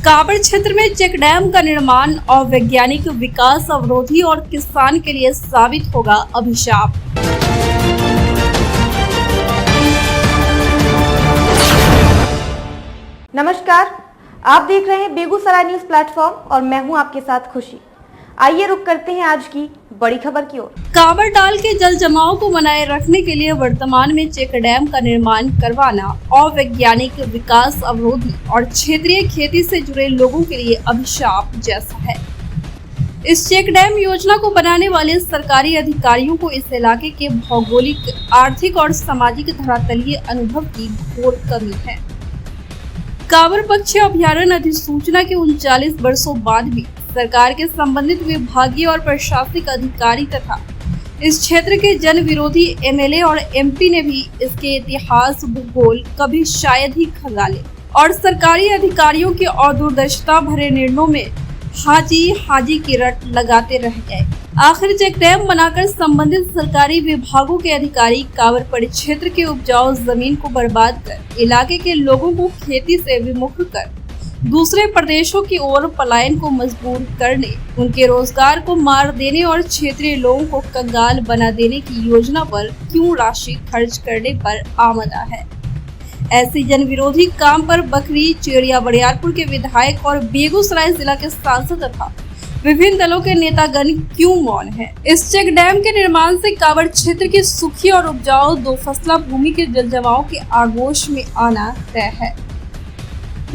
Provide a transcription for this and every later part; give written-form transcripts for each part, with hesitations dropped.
कांवड़ क्षेत्र में check dam का निर्माण अवैज्ञानिक, विकास अवरोधी और किसान के लिए साबित होगा अभिशाप। नमस्कार, आप देख रहे हैं बेगूसराय न्यूज प्लेटफॉर्म और मैं हूं आपके साथ खुशी। आइए रुक करते हैं आज की बड़ी खबर की ओर। कांवड़ डाल के जल जमाव को बनाए रखने के लिए वर्तमान में चेक डैम का निर्माण करवाना अवैज्ञानिक, विकास अवरोधी और क्षेत्रीय खेती से जुड़े लोगों के लिए अभिशाप जैसा है। इस चेक डैम योजना को बनाने वाले सरकारी अधिकारियों को इस इलाके के भौगोलिक, आर्थिक और सामाजिक धरातलीय अनुभव की घोर कमी है। कांवड़ पक्षी अभयारण्य अधिसूचना के 39 वर्षों बाद भी सरकार के संबंधित विभागीय और प्रशासनिक अधिकारी तथा इस क्षेत्र के जन विरोधी एमएलए और एमपी ने भी इसके इतिहास, भूगोल कभी शायद ही खंगाले और सरकारी अधिकारियों के अदूरदर्शिता भरे निर्णयों में हाजी की रट लगाते रह गए। आखिर चेक डैम बनाकर संबंधित सरकारी विभागों के अधिकारी कांवड़ परिक्षेत्र के उपजाऊ जमीन को बर्बाद कर इलाके के लोगों को खेती से विमुख कर दूसरे प्रदेशों की ओर पलायन को मजबूर करने, उनके रोजगार को मार देने और क्षेत्रीय लोगों को कंगाल बना देने की योजना पर क्यों राशि खर्च करने पर आमदा है। ऐसी जन विरोधी काम पर बखरी, चेरिया बरियारपुर के विधायक और बेगूसराय जिला के सांसद तथा विभिन्न दलों के नेतागण क्यों मौन हैं? इस चेक डैम के निर्माण से कांवड़ क्षेत्र की सूखी और उपजाऊ दो फसला भूमि के जल जमाव के आगोश में आना तय है।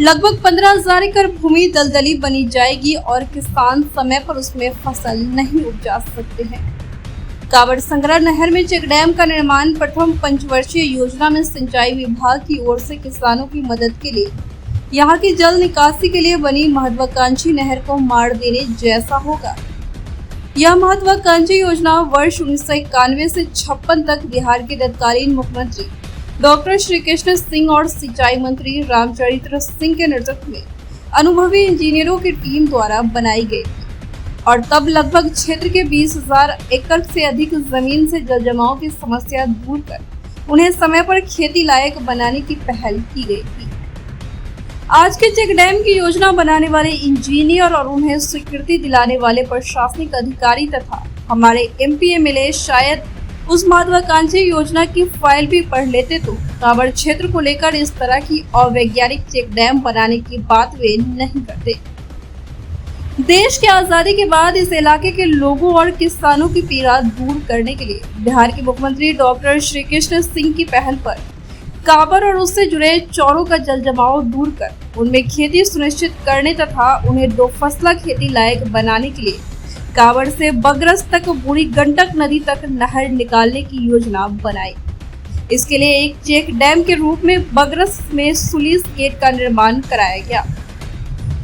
लगभग 15,000 एकड़ भूमि दलदली बनी जाएगी और किसान समय पर उसमें फसल नहीं उपजा सकते हैं। कांवड़ संग्रह नहर में चेक डैम का निर्माण प्रथम पंचवर्षीय योजना में सिंचाई विभाग की ओर से किसानों की मदद के लिए यहाँ की जल निकासी के लिए बनी महत्वाकांक्षी नहर को मार देने जैसा होगा। यह महत्वाकांक्षी योजना वर्ष 1991 से 56 तक बिहार के तत्कालीन मुख्यमंत्री डॉक्टर श्री कृष्ण सिंह और सिंचाई मंत्री रामचरित्र सिंह के नेतृत्व में अनुभवी इंजीनियरों की टीम द्वारा बनाई गई थी और तब लगभग क्षेत्र के 20,000 एकड़ से अधिक जमीन से जल जमाव की समस्या दूर कर उन्हें समय पर खेती लायक बनाने की पहल की गई थी। आज के चेक डैम की योजना बनाने वाले इंजीनियर और उन्हें स्वीकृति दिलाने वाले प्रशासनिक अधिकारी तथा हमारे एमपी एमएलए शायद उस महत्वाकांक्षी योजना की फाइल भी पढ़ लेते तो कांवड़ क्षेत्र को लेकर इस तरह की अवैज्ञानिक चेक डैम बनाने की बात वे नहीं करते। देश की आजादी के बाद इस इलाके के लोगों और किसानों की पीड़ा दूर करने के लिए बिहार के मुख्यमंत्री डॉक्टर श्री कृष्ण सिंह की पहल पर कांवड़ और उससे जुड़े चौरों का जल जमाव दूर कर उनमें खेती सुनिश्चित करने तथा उन्हें दो फसला खेती लायक बनाने के लिए कांवड़ से बगरस तक बूढ़ी गंडक नदी तक नहर निकालने की योजना बनाई। इसके लिए एक चेक डैम के रूप में बगरस में सुलीस गेट का निर्माण कराया गया।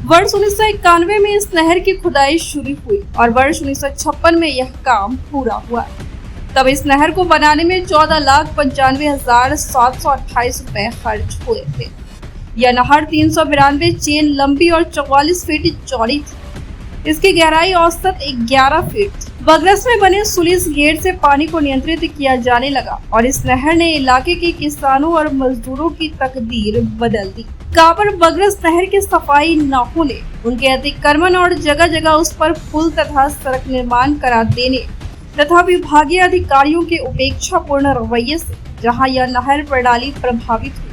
वर्ष 1991 में इस नहर की खुदाई शुरू हुई और वर्ष 1956 में यह काम पूरा हुआ। तब इस नहर को बनाने में 14,95,728 रुपए खर्च हुए थे। यह नहर 392 चेन लंबी और 44 फीट चौड़ी थी। इसकी गहराई औसत 11 फीट। बगरस में बने सुलीस गेट से पानी को नियंत्रित किया जाने लगा और इस नहर ने इलाके के किसानों और मजदूरों की तकदीर बदल दी। कांवड़ बगरस नहर की सफाई न होने, उनके अतिक्रमण और जगह जगह उस पर पुल तथा सड़क निर्माण करा देने तथा विभागीय अधिकारियों के उपेक्षापूर्ण रवैये से जहां यह नहर प्रणाली प्रभावित हुई,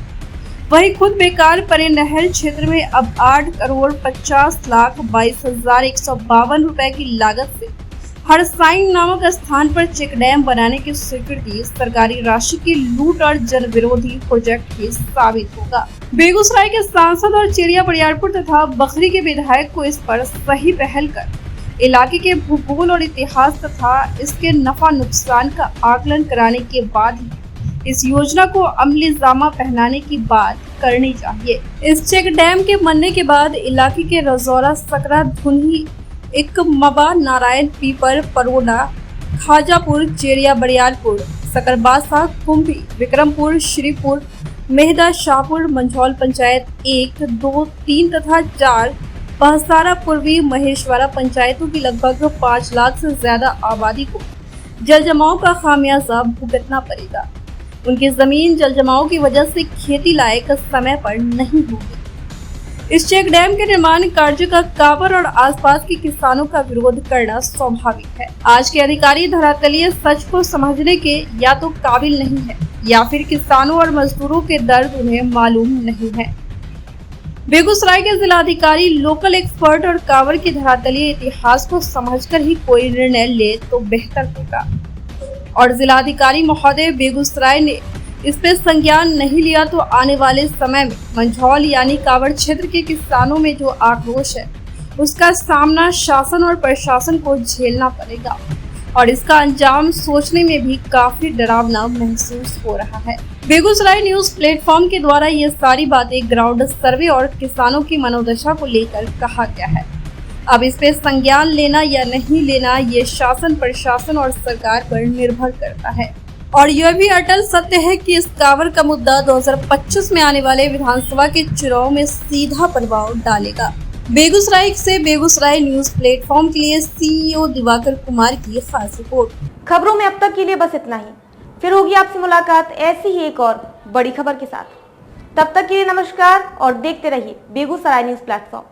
वही खुद बेकार पड़े नहर क्षेत्र में अब 8,50,22,152 रुपए की लागत से हरसाइन नामक स्थान पर चेक डैम बनाने की स्वीकृति सरकारी राशि की लूट और जन विरोधी प्रोजेक्ट ही साबित होगा। बेगूसराय के सांसद और चेरिया बरियारपुर तथा बखरी के विधायक को इस पर सही पहल कर इलाके के भूगोल और इतिहास तथा इसके नफा नुकसान का आकलन कराने के बाद ही इस योजना को अमली जामा पहनाने की बात करनी चाहिए। इस चेक डैम के बनने के बाद इलाके के रजौरा, सकरा, धुनी, इकमबा, नारायण, पीपर, परोना, खाजापुर, चेरिया बरियारपुर, सकरबासा, कुंभी, विक्रमपुर, श्रीपुर, मेहदा, शाहपुर, मंझौल पंचायत 1, 2, 3 तथा 4, बहसारा, पूर्वी, महेश्वरा पंचायतों की लगभग 5 लाख से ज्यादा आबादी को जल जमाव का खामियाजा भुगतना पड़ेगा। उनकी जमीन जल जमाव की वजह से खेती लायक समय पर नहीं होगी। इस चेक डैम के निर्माण कार्य का कांवर और आसपास के किसानों का विरोध करना स्वाभाविक है। आज के अधिकारी धरातलीय सच को समझने के या तो काबिल नहीं है या फिर किसानों और मजदूरों के दर्द उन्हें मालूम नहीं है। बेगूसराय के जिलाधिकारी लोकल एक्सपर्ट और कांवर के धरातलीय इतिहास को समझकर ही कोई निर्णय ले तो बेहतर होगा। और जिलाधिकारी महोदय बेगूसराय ने इस पे संज्ञान नहीं लिया तो आने वाले समय में मंझौल यानी कांवर क्षेत्र के किसानों में जो आक्रोश है उसका सामना शासन और प्रशासन को झेलना पड़ेगा और इसका अंजाम सोचने में भी काफी डरावना महसूस हो रहा है। बेगूसराय न्यूज प्लेटफॉर्म के द्वारा ये सारी बातें ग्राउंड सर्वे और किसानों की मनोदशा को लेकर कहा गया है। अब इस पे संज्ञान लेना या नहीं लेना ये शासन, प्रशासन और सरकार पर निर्भर करता है। और यह भी अटल सत्य है कि इस कांवर का मुद्दा 2025 में आने वाले विधानसभा के चुनाव में सीधा प्रभाव डालेगा। बेगूसराय से बेगूसराय न्यूज प्लेटफॉर्म के लिए सीईओ दिवाकर कुमार की खास रिपोर्ट। खबरों में अब तक के लिए बस इतना ही। फिर होगी आपसे मुलाकात ऐसी ही एक और बड़ी खबर के साथ। तब तक के लिए नमस्कार और देखते रहिए बेगूसराय न्यूज प्लेटफॉर्म।